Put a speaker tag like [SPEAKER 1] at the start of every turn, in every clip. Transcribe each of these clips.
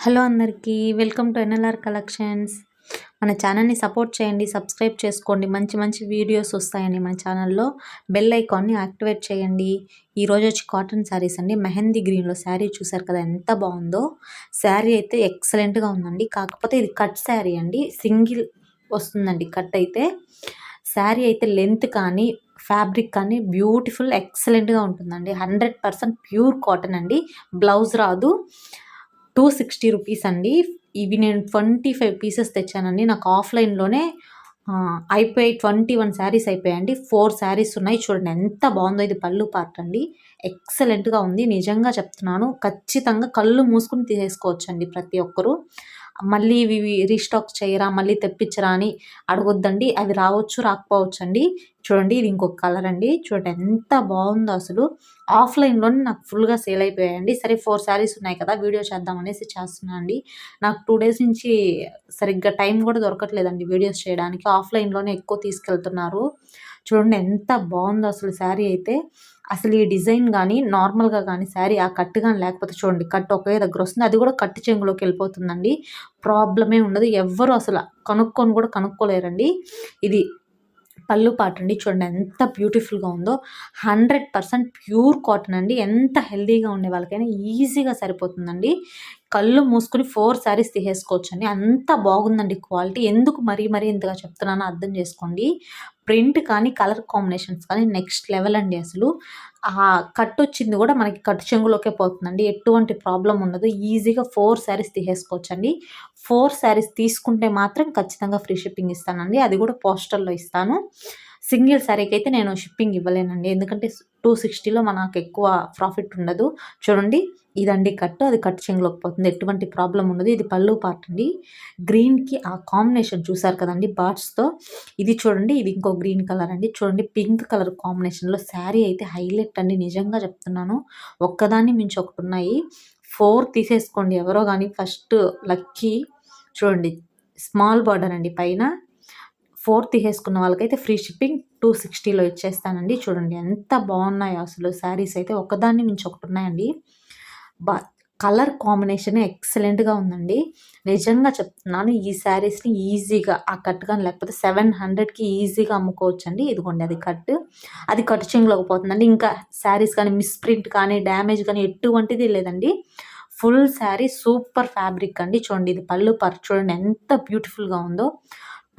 [SPEAKER 1] Hello అందరికీ welcome to NLR collections. మన ఛానల్ని సపోర్ట్ చేయండి, సబ్స్క్రైబ్ చేసుకోండి. మంచి మంచి వీడియోస్ వస్తాయండి మన ఛానల్లో. బెల్ ఐకాన్ని యాక్టివేట్ చేయండి. ఈరోజు వచ్చి కాటన్ శారీస్ అండి. మెహందీ గ్రీన్లో శారీ చూసారు కదా ఎంత బాగుందో. శారీ అయితే ఎక్సలెంట్గా ఉందండి. కాకపోతే ఇది కట్ శారీ అండి, సింగిల్ వస్తుందండి కట్ అయితే. శారీ అయితే లెంత్ కానీ ఫ్యాబ్రిక్ కానీ బ్యూటిఫుల్ ఎక్సలెంట్గా ఉంటుందండి. 100% ప్యూర్ కాటన్ అండి. బ్లౌజ్ రాదు. 260 రూపీస్ అండి. ఇవి నేను 25 పీసెస్ తెచ్చానండి. నాకు ఆఫ్లైన్లోనే అయిపోయాయి. 21 శారీస్ అయిపోయాయండి. 4 శారీస్ ఉన్నాయి. చూడండి ఎంత బాగుందో. ఇది పళ్ళు పార్ట్ అండి. ఎక్సలెంట్గా ఉంది. నిజంగా చెప్తున్నాను, ఖచ్చితంగా కళ్ళు మూసుకుని తీసేసుకోవచ్చండి ప్రతి ఒక్కరు. మళ్ళీ ఇవి రీస్టాక్ చేయరా, మళ్ళీ తెప్పించరా అని అడగొద్దండి. అవి రావచ్చు, రాకపోవచ్చు అండి. చూడండి ఇది ఇంకొక కలర్ అండి. చూడండి ఎంత బాగుందో అసలు. ఆఫ్లైన్లోనే నాకు ఫుల్గా సేల్ అయిపోయాయండి. సరే 4 శారీస్ ఉన్నాయి కదా, వీడియో చేద్దాం అనేసి చేస్తున్నాను అండి. నాకు 2 డేస్ నుంచి సరిగ్గా టైం కూడా దొరకట్లేదండి వీడియోస్ చేయడానికి. ఆఫ్లైన్లోనే ఎక్కువ తీసుకెళ్తున్నారు. చూడండి ఎంత బాగుందో అసలు శారీ అయితే. అసలు ఈ డిజైన్ కానీ నార్మల్గా కానీ శారీ ఆ కట్ కానీ లేకపోతే చూడండి, కట్ ఒకే దగ్గర వస్తుంది. అది కూడా కట్టు చెంగులోకి వెళ్ళిపోతుందండి. ప్రాబ్లమే ఉండదు. ఎవ్వరు అసలు కనుక్కొని కూడా కనుక్కోలేరండి. ఇది పళ్ళు పాట అండి. చూడండి ఎంత బ్యూటిఫుల్గా ఉందో. 100% ప్యూర్ కాటన్ అండి. ఎంత హెల్దీగా ఉండే వాళ్ళకైనా ఈజీగా సరిపోతుందండి. కళ్ళు మూసుకుని 4 శారీస్ తీసేసుకోవచ్చండి. అంత బాగుందండి క్వాలిటీ. ఎందుకు మరీ ఇంతగా చెప్తున్నానో అర్థం చేసుకోండి. ప్రింట్ కానీ కలర్ కాంబినేషన్స్ కానీ నెక్స్ట్ లెవెల్ అండి అసలు. కట్ వచ్చింది కూడా మనకి కట్టు చెంగులోకే పోతుందండి. ఎటువంటి ప్రాబ్లం ఉండదు. ఈజీగా 4 శారీస్ తీసేసుకోవచ్చండి. 4 శారీస్ తీసుకుంటే మాత్రం ఖచ్చితంగా ఫ్రీ షిప్పింగ్ ఇస్తానండి. అది కూడా పోస్టర్లో ఇస్తాను. సింగిల్ శారీకి అయితే నేను షిప్పింగ్ ఇవ్వలేనండి. ఎందుకంటే 260లో మనకు ఎక్కువ ప్రాఫిట్ ఉండదు. చూడండి ఇదండి కట్టు, అది కట్టు చెంగులోకి పోతుంది. ఎటువంటి ప్రాబ్లం ఉండదు. ఇది పళ్ళు పార్ట్ అండి. గ్రీన్కి ఆ కాంబినేషన్ చూసారు కదండి బర్డ్స్తో. ఇది చూడండి, ఇది ఇంకో గ్రీన్ కలర్ అండి. చూడండి పింక్ కలర్ కాంబినేషన్లో శారీ అయితే హైలైట్ అండి. నిజంగా చెప్తున్నాను, ఒక్కదాన్ని మించి ఒకటి ఉన్నాయి. 4 తీసేసుకోండి ఎవరో కానీ. First lucky. చూడండి స్మాల్ బార్డర్ అండి పైన. 4 తీసేసుకున్న వాళ్ళకైతే ఫ్రీ షిప్పింగ్ 260లో ఇచ్చేస్తానండి. చూడండి ఎంత బాగున్నాయో అసలు శారీస్ అయితే. ఒకదాన్ని మించి ఒకటి ఉన్నాయండి. కలర్ కాంబినేషన్ ఎక్సలెంట్గా ఉందండి. నిజంగా చెప్తున్నాను, ఈ శారీస్ని ఈజీగా ఆ కట్ కానీ లేకపోతే 700కి ఈజీగా అమ్ముకోవచ్చండి. ఇదిగోండి అది కట్, అది కట్ చెంగులోకి పోతుందండి. ఇంకా శారీస్ కానీ మిస్ప్రింట్ కానీ డ్యామేజ్ కానీ ఎటువంటిది లేదండి. ఫుల్ శారీ సూపర్ ఫ్యాబ్రిక్ అండి. చూడండి ఇది పళ్ళు పార్ట్. చూడండి ఎంత బ్యూటిఫుల్గా ఉందో.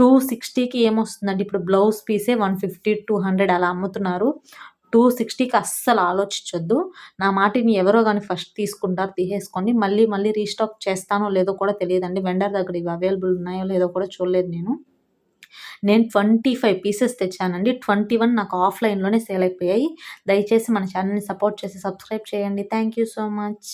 [SPEAKER 1] 260కి ఏమొస్తుందండి, ఇప్పుడు బ్లౌజ్ పీసే 150, 200 అలా అమ్ముతున్నారు. 260కి అస్సలు ఆలోచించొద్దు. నా మాటిని ఎవరో కానీ ఫస్ట్ తీసుకుంటారు, తీసేసుకోండి. మళ్ళీ రీస్టాక్ చేస్తానో లేదో కూడా తెలియదండి. వెండర్ దగ్గర ఇవి అవైలబుల్ ఉన్నాయో లేదో కూడా చూడలేదు నేను. 25 పీసెస్ తెచ్చానండి. 21 నాకు ఆఫ్లైన్లోనే సేల్ అయిపోయాయి. దయచేసి మన ఛానల్ని సపోర్ట్ చేసి సబ్స్క్రైబ్ చేయండి. Thank you so much.